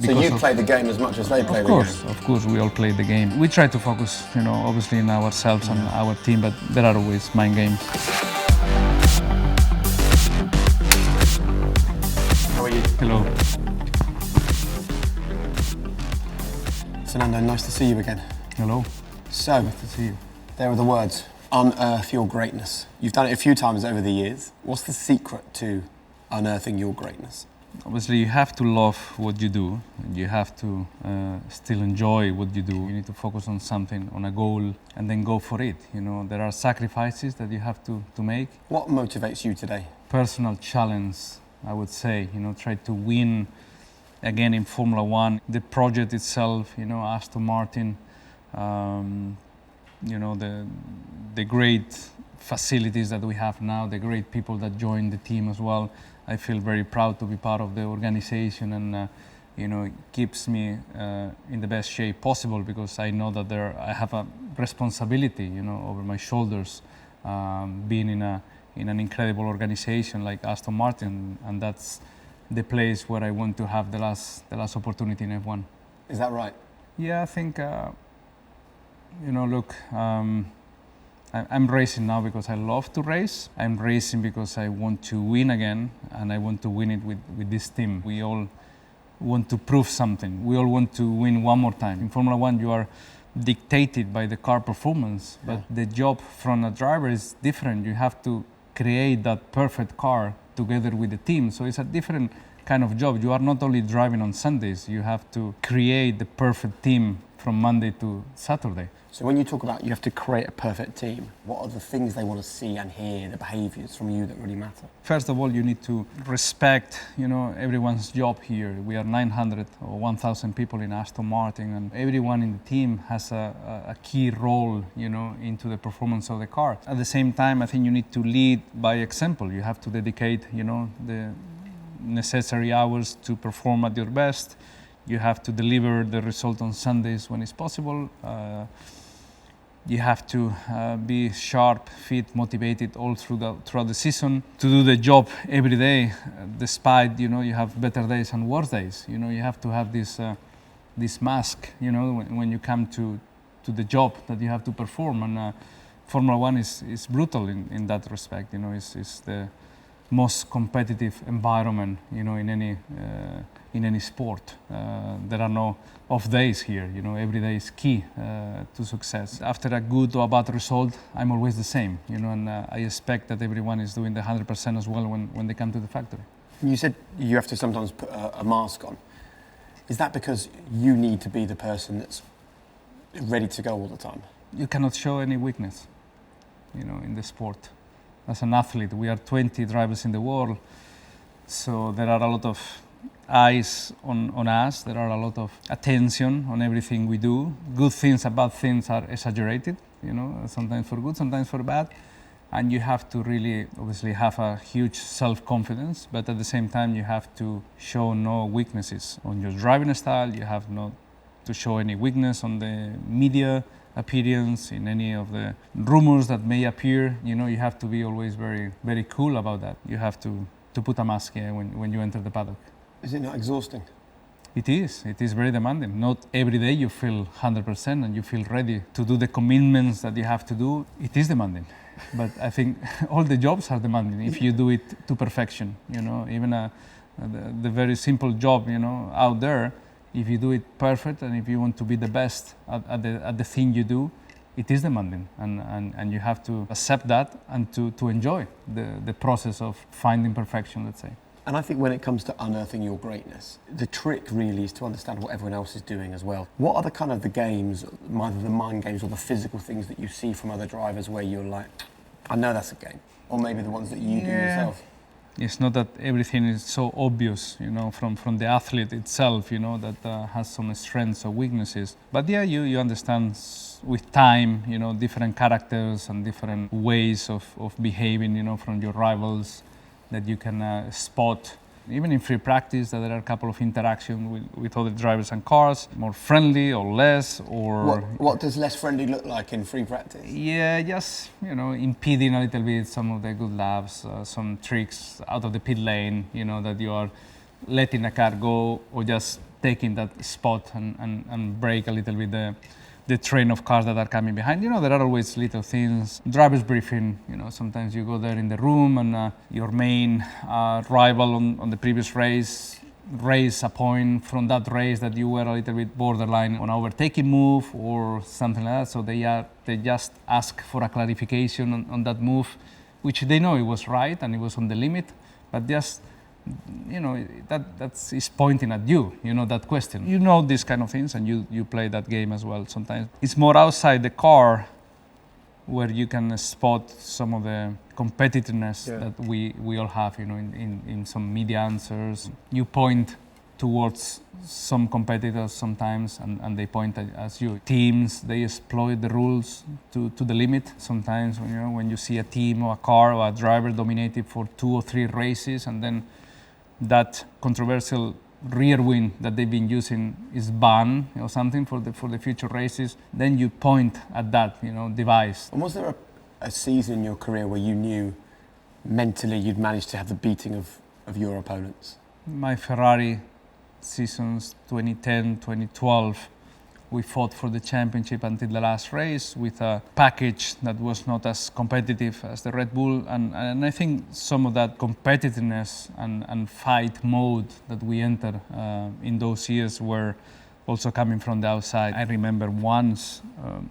So you play the game as much as they play the game? Of course, we all play the game. We try to focus, obviously in ourselves and our team, but there are always mind games. How are you? Hello. Fernando, nice to see you again. Hello. So, Nice to see you. there are the words, unearth your greatness. You've done it a few times over the years. What's the secret to unearthing your greatness? Obviously, you have to love what you do. You have to still enjoy what you do. You need to focus on something, on a goal, and then go for it. There are sacrifices that you have to make. What motivates you today? Personal challenge, I would say. Try to win again in Formula One. The project itself, Aston Martin, the great facilities that we have now, the great people that join the team as well. I feel very proud to be part of the organization, and it keeps me in the best shape possible, because I know that I have a responsibility, over my shoulders, being in an incredible organization like Aston Martin, and that's the place where I want to have the last opportunity in F1. Is that right? Yeah, I think look. I'm racing now because I love to race. I'm racing because I want to win again, and I want to win it with this team. We all want to prove something. We all want to win one more time. In Formula One, you are dictated by the car performance, but the job from a driver is different. You have to create that perfect car together with the team. So it's a different kind of job. You are not only driving on Sundays, you have to create the perfect team from Monday to Saturday. So when you talk about you have to create a perfect team, what are the things they want to see and hear, the behaviours from you that really matter? First of all, you need to respect, everyone's job here. We are 900 or 1,000 people in Aston Martin, and everyone in the team has a key role, into the performance of the car. At the same time, I think you need to lead by example. You have to dedicate, the necessary hours to perform at your best. You have to deliver the result on Sundays when it's possible. You have to be sharp, fit, motivated all throughout the season to do the job every day, despite you have better days and worse days. You have to have this mask. When you come to the job that you have to perform, and Formula One is brutal in that respect. It's the most competitive environment in any sport. There are no off days here. Every day is key to success. After a good or a bad result, I'm always the same. And I expect that everyone is doing the 100% as well when they come to the factory. You said you have to sometimes put a mask on. Is that because you need to be the person that's ready to go all the time? You cannot show any weakness, in the sport. As an athlete, we are 20 drivers in the world, so there are a lot of eyes on us. There are a lot of attention on everything we do. Good things and bad things are exaggerated, sometimes for good, sometimes for bad. And you have to really, obviously, have a huge self-confidence, but at the same time, you have to show no weaknesses on your driving style. You have not to show any weakness on the media appearance, in any of the rumors that may appear. You have to be always very, very cool about that. You have to put a mask when you enter the paddock. Is it not exhausting? It is very demanding. Not every day you feel 100% and you feel ready to do the commitments that you have to do. It is demanding, but I think all the jobs are demanding if you do it to perfection. Even the very simple job, out there, if you do it perfect and if you want to be the best at the thing you do, it is demanding, and you have to accept that and to enjoy the process of finding perfection, let's say. And I think when it comes to unearthing your greatness, the trick really is to understand what everyone else is doing as well. What are the games, either the mind games or the physical things that you see from other drivers where you're like, I know that's a game, or maybe the ones that you do yourself? It's not that everything is so obvious, from the athlete itself, that has some strengths or weaknesses. But yeah, you understand with time, different characters and different ways of behaving, from your rivals that you can spot. Even in free practice, that there are a couple of interactions with other drivers and cars, more friendly or less, or... What does less friendly look like in free practice? Yeah, just, impeding a little bit some of the good laps, some tricks out of the pit lane, that you are letting a car go, or just taking that spot and break a little bit the train of cars that are coming behind. You know, there are always little things. Driver's briefing, you know, sometimes you go there in the room and your main rival on the previous race raise a point from that race that you were a little bit borderline on overtaking move or something like that. So they just ask for a clarification on that move, which they know it was right and it was on the limit, but just, you know, that's is pointing at you, you know, that question. You know these kind of things and you play that game as well sometimes. It's more outside the car where you can spot some of the competitiveness that we all have, you know, in some media answers. You point towards some competitors sometimes and they point at you. Teams, they exploit the rules to the limit. Sometimes, you know, when you see a team or a car or a driver dominated for 2 or 3 races and then that controversial rear wing that they've been using is banned or something for the future races, then you point at that, you know, device. And was there a season in your career where you knew mentally you'd managed to have the beating of your opponents? My Ferrari seasons 2010, 2012, we fought for the championship until the last race with a package that was not as competitive as the Red Bull. And I think some of that competitiveness and fight mode that we entered in those years were also coming from the outside. I remember once,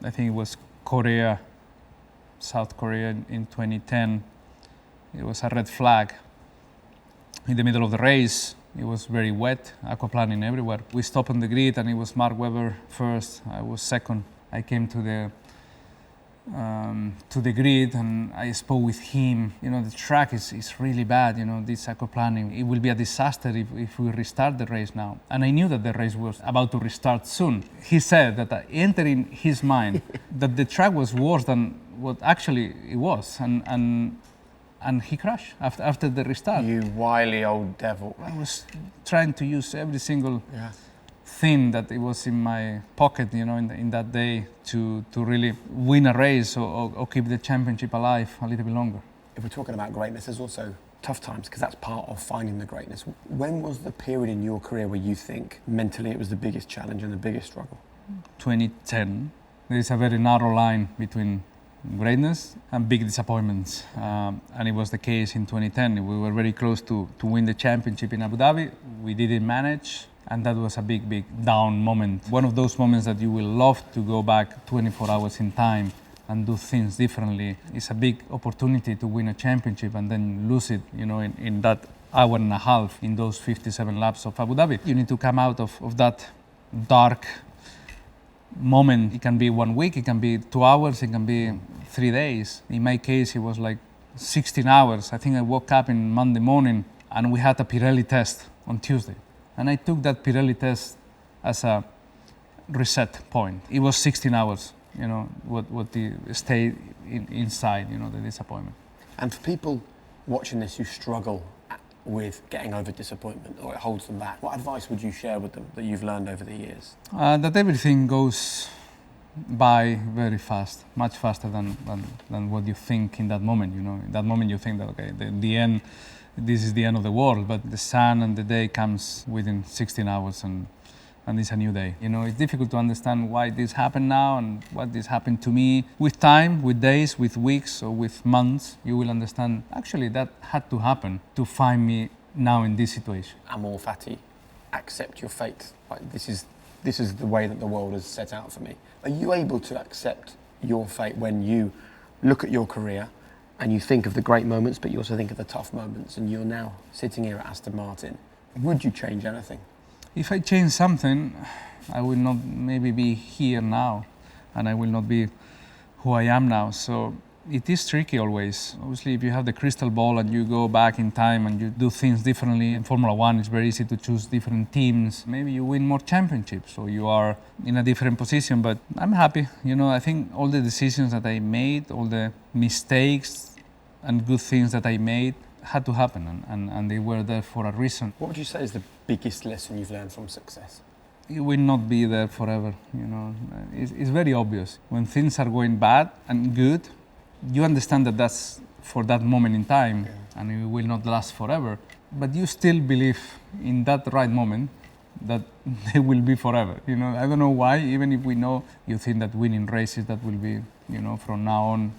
I think it was South Korea in 2010, it was a red flag in the middle of the race. It was very wet, aquaplaning everywhere. We stopped on the grid and it was Mark Webber first, I was second. I came to the grid and I spoke with him. You know, the track is really bad, you know, this aquaplaning. It will be a disaster if we restart the race now. And I knew that the race was about to restart soon. He said that entered in his mind that the track was worse than what actually it was. And he crashed after the restart. You wily old devil. I was trying to use every single thing that it was in my pocket, you know, in that day to really win a race or keep the championship alive a little bit longer. If we're talking about greatness, there's also tough times because that's part of finding the greatness. When was the period in your career where you think mentally it was the biggest challenge and the biggest struggle? 2010. There is a very narrow line between greatness and big disappointments, and it was the case in 2010. We were very close to win the championship in Abu Dhabi. We didn't manage, and that was a big down moment. One of those moments that you will love to go back 24 hours in time and do things differently. It's a big opportunity to win a championship and then lose it, you know, in that hour and a half in those 57 laps of Abu Dhabi. You need to come out of that dark moment. It can be 1 week, it can be 2 hours, it can be 3 days. In my case, it was like 16 hours. I think I woke up in Monday morning and we had a Pirelli test on Tuesday. And I took that Pirelli test as a reset point. It was 16 hours, you know, what the stay inside, you know, the disappointment. And for people watching this who struggle with getting over disappointment or it holds them back, what advice would you share with them that you've learned over the years? That everything goes by very fast, much faster than what you think in that moment. You know, in that moment you think that, okay, the end, this is the end of the world, but the sun and the day comes within 16 hours and it's a new day. You know, it's difficult to understand why this happened now and what this happened to me. With time, with days, with weeks or with months, you will understand, actually that had to happen to find me now in this situation. Amor Fati, accept your fate. Like, this is the way that the world has set out for me. Are you able to accept your fate when you look at your career and you think of the great moments, but you also think of the tough moments, and you're now sitting here at Aston Martin? Would you change anything? If I change something, I will not maybe be here now, and I will not be who I am now. So it is tricky always. Obviously, if you have the crystal ball and you go back in time and you do things differently, in Formula One it's very easy to choose different teams. Maybe you win more championships or you are in a different position, but I'm happy. You know, I think all the decisions that I made, all the mistakes and good things that I made had to happen, and they were there for a reason. What would you say is the biggest lesson you've learned from success? You will not be there forever, you know. It's very obvious. When things are going bad and good, you understand that that's for that moment in time, and it will not last forever. But you still believe in that right moment that they will be forever. You know, I don't know why. Even if we know, you think that winning races that will be, you know, from now on,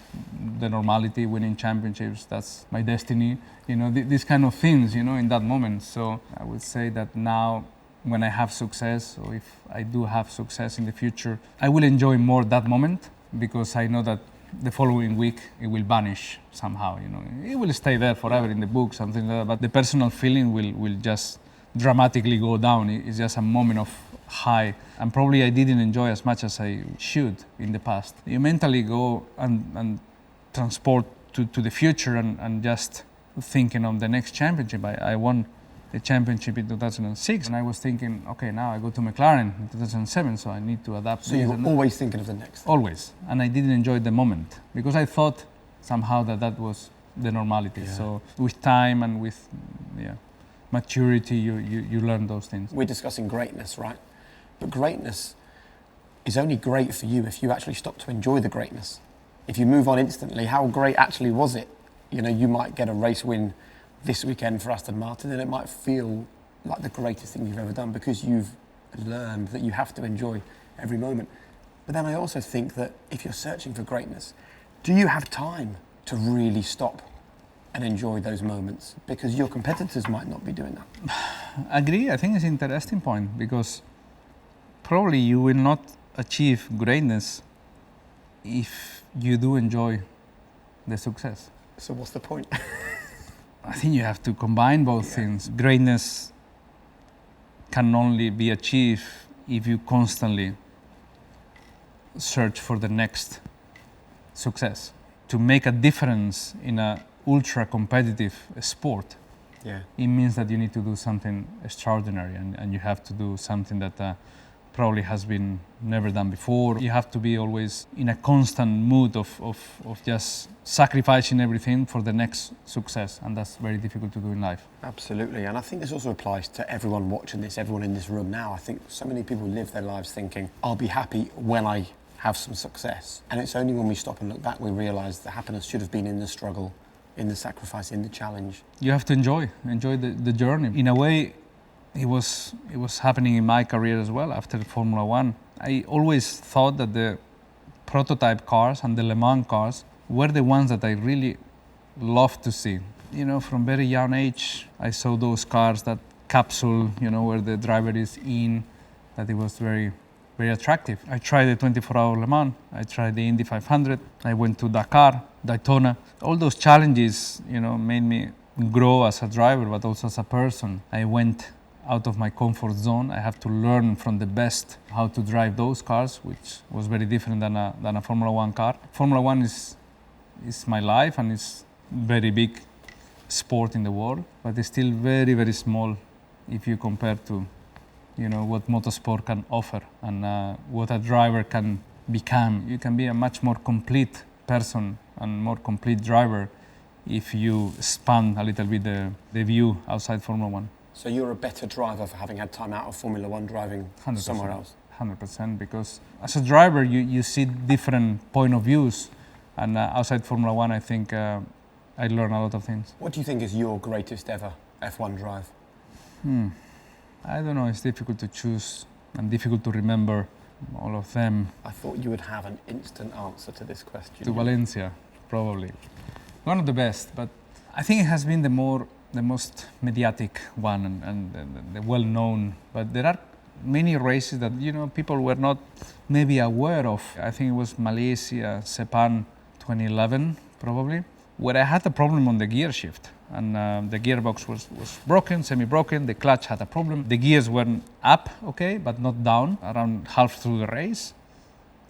the normality, winning championships, that's my destiny. You know, these kind of things, you know, in that moment. So I would say that now, when I have success, or if I do have success in the future, I will enjoy more that moment, because I know that the following week it will vanish somehow. You know, it will stay there forever in the book, something like that. But the personal feeling will just dramatically go down. It's just a moment of high, and probably I didn't enjoy as much as I should in the past. You mentally go and transport to the future and just thinking of the next championship. I won the championship in 2006, and I was thinking, okay, now I go to McLaren in 2007, so I need to adapt. So you were always thinking of the next? Always, and I didn't enjoy the moment, because I thought somehow that was the normality. Yeah. So with time and with maturity, you learn those things. We're discussing greatness, right? But greatness is only great for you if you actually stop to enjoy the greatness. If you move on instantly, how great actually was it? You know, you might get a race win this weekend for Aston Martin, and it might feel like the greatest thing you've ever done, because you've learned that you have to enjoy every moment. But then I also think that if you're searching for greatness, do you have time to really stop and enjoy those moments? Because your competitors might not be doing that. Agree. I think it's an interesting point, because probably you will not achieve greatness if you do enjoy the success. So what's the point? I think you have to combine both things. Greatness can only be achieved if you constantly search for the next success. To make a difference in an ultra competitive sport, it means that you need to do something extraordinary, and you have to do something that probably has been never done before. You have to be always in a constant mood of just sacrificing everything for the next success, and that's very difficult to do in life. Absolutely, and I think this also applies to everyone watching this, everyone in this room now. I think so many people live their lives thinking, I'll be happy when I have some success. And it's only when we stop and look back we realise the happiness should have been in the struggle, in the sacrifice, in the challenge. You have to enjoy the journey. In a way, it was happening in my career as well after Formula One. I always thought that the prototype cars and the Le Mans cars were the ones that I really loved to see. You know, from very young age, I saw those cars, that capsule, you know, where the driver is in, that it was very, very attractive. I tried the 24-hour Le Mans, I tried the Indy 500, I went to Dakar, Daytona. All those challenges, you know, made me grow as a driver, but also as a person. I went out of my comfort zone. I have to learn from the best how to drive those cars, which was very different than a Formula One car. Formula One is my life, and it's very big sport in the world, but it's still very, very small if you compare to, you know, what motorsport can offer and what a driver can become. You can be a much more complete person and more complete driver if you expand a little bit the view outside Formula One. So you're a better driver for having had time out of Formula One driving 100%, somewhere else? 100%, because as a driver you see different point of views, and outside Formula One I think I learned a lot of things. What do you think is your greatest ever F1 drive? I don't know, it's difficult to choose and difficult to remember all of them. I thought you would have an instant answer to this question. To Valencia, probably. One of the best, but I think it has been the most mediatic one and the well-known. But there are many races that, you know, people were not maybe aware of. I think it was Malaysia, Sepang 2011, probably, where I had a problem on the gear shift. And the gearbox was broken, semi-broken, the clutch had a problem. The gears were up, okay, but not down, around half through the race.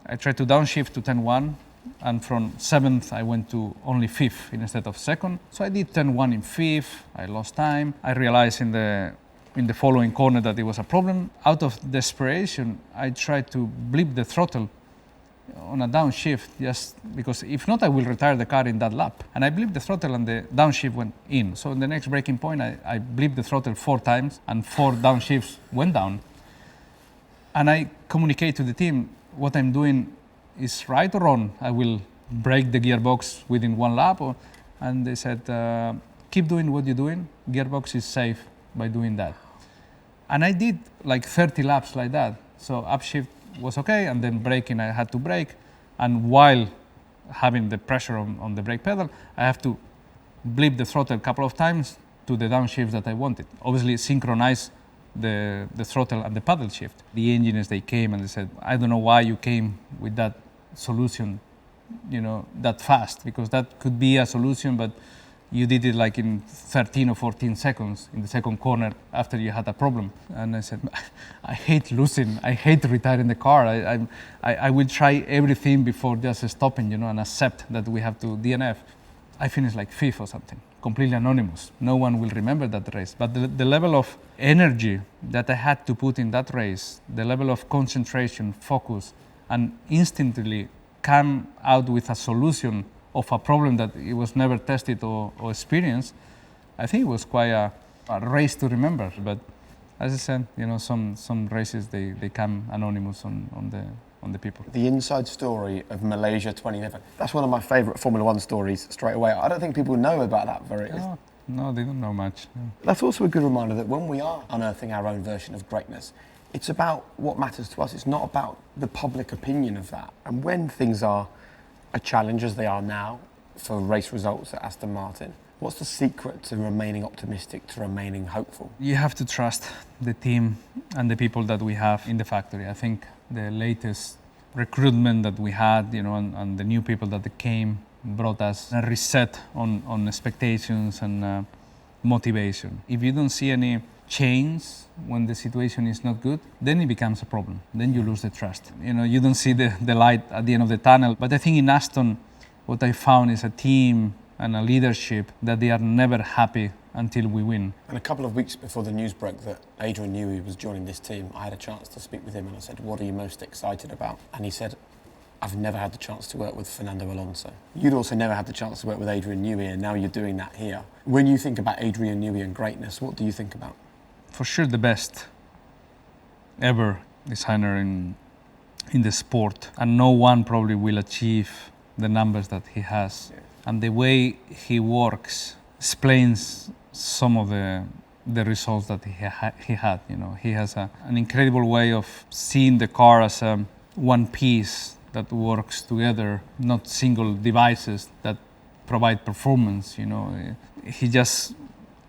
I tried to downshift to 10-1, and from 7th I went to only 5th instead of 2nd. So I did 10-1 in 5th, I lost time. I realized in the following corner that it was a problem. Out of desperation, I tried to blip the throttle on a downshift, just because if not I will retire the car in that lap. And I blipped the throttle and the downshift went in. So in the next braking point I blipped the throttle 4 times and 4 downshifts went down. And I communicate to the team, what I'm doing is right or wrong. I will break the gearbox within 1 lap. And they said, keep doing what you're doing. Gearbox is safe by doing that. And I did like 30 laps like that. So upshift was okay, and then braking, I had to brake. And while having the pressure on the brake pedal, I have to blip the throttle a couple of times to the downshift that I wanted. Obviously synchronize the throttle and the paddle shift. The engineers, they came and they said, I don't know why you came with that solution, that fast, because that could be a solution, but you did it like in 13 or 14 seconds in the second corner after you had a problem. And I said, I hate losing. I hate retiring the car. I will try everything before just stopping, and accept that we have to DNF. I finished like fifth or something, completely anonymous. No one will remember that race. But the level of energy that I had to put in that race, the level of concentration, focus, and instantly come out with a solution of a problem that it was never tested or experienced, I think it was quite a race to remember. But as I said, some races, they come anonymous on the people. The inside story of Malaysia 2011, that's one of my favourite Formula One stories straight away. I don't think people know about that very... No, they don't know much. No. That's also a good reminder that when we are unearthing our own version of greatness, it's about what matters to us. It's not about the public opinion of that. And when things are a challenge as they are now for race results at Aston Martin, what's the secret to remaining optimistic, to remaining hopeful? You have to trust the team and the people that we have in the factory. I think the latest recruitment that we had, and the new people that came brought us a reset on expectations and motivation. If you don't see any change when the situation is not good, then it becomes a problem. Then you lose the trust. You don't see the light at the end of the tunnel. But I think in Aston, what I found is a team and a leadership that they are never happy until we win. And a couple of weeks before the news broke that Adrian Newey was joining this team, I had a chance to speak with him and I said, what are you most excited about? And he said, I've never had the chance to work with Fernando Alonso. You'd also never had the chance to work with Adrian Newey, and now you're doing that here. When you think about Adrian Newey and greatness, what do you think about? For sure the best ever designer in the sport, and no one probably will achieve the numbers that he has. Yeah. And the way he works explains some of the results that he had. He has an incredible way of seeing the car as one piece that works together, not single devices that provide performance. He just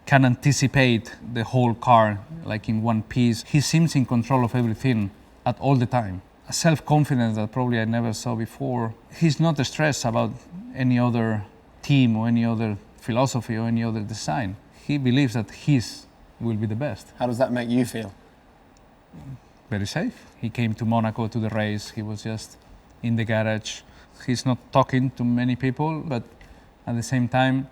can anticipate the whole car like in one piece. He seems in control of everything at all the time. A self-confidence that probably I never saw before. He's not stressed about any other team or any other philosophy or any other design. He believes that his will be the best. How does that make you feel? Very safe. He came to Monaco to the race. He was just in the garage. He's not talking to many people, but at the same time,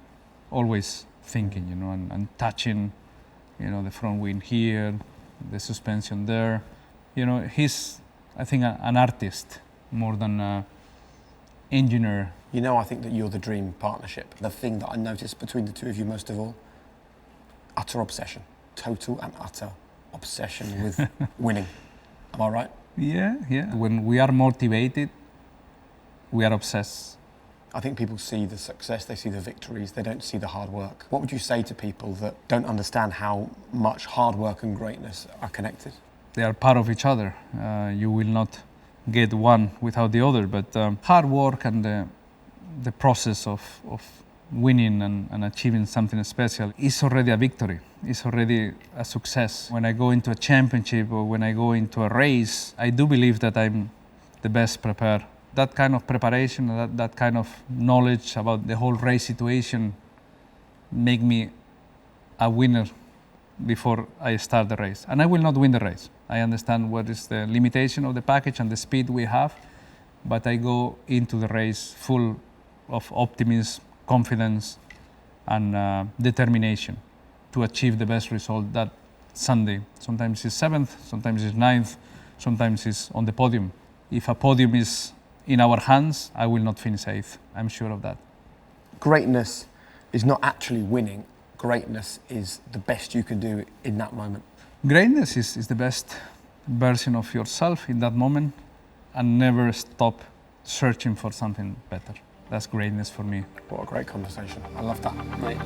always thinking, and touching, the front wing here, the suspension there. He's, I think, an artist more than an engineer. I think that you're the dream partnership. The thing that I noticed between the two of you most of all, utter obsession. Total and utter obsession with winning. Am I right? Yeah. When we are motivated, we are obsessed. I think people see the success, they see the victories, they don't see the hard work. What would you say to people that don't understand how much hard work and greatness are connected? They are part of each other. You will not get one without the other, but hard work and the process of winning and achieving something special is already a victory. It's already a success. When I go into a championship or when I go into a race, I do believe that I'm the best prepared. That kind of preparation, that kind of knowledge about the whole race situation make me a winner before I start the race. And I will not win the race. I understand what is the limitation of the package and the speed we have, but I go into the race full of optimism, confidence, and determination to achieve the best result that Sunday. Sometimes it's 7th, sometimes it's 9th, sometimes it's on the podium. If a podium is in our hands, I will not finish 8th. I'm sure of that. Greatness is not actually winning. Greatness is the best you can do in that moment. Greatness is the best version of yourself in that moment, and never stop searching for something better. That's greatness for me. What a great conversation. I love that, mate.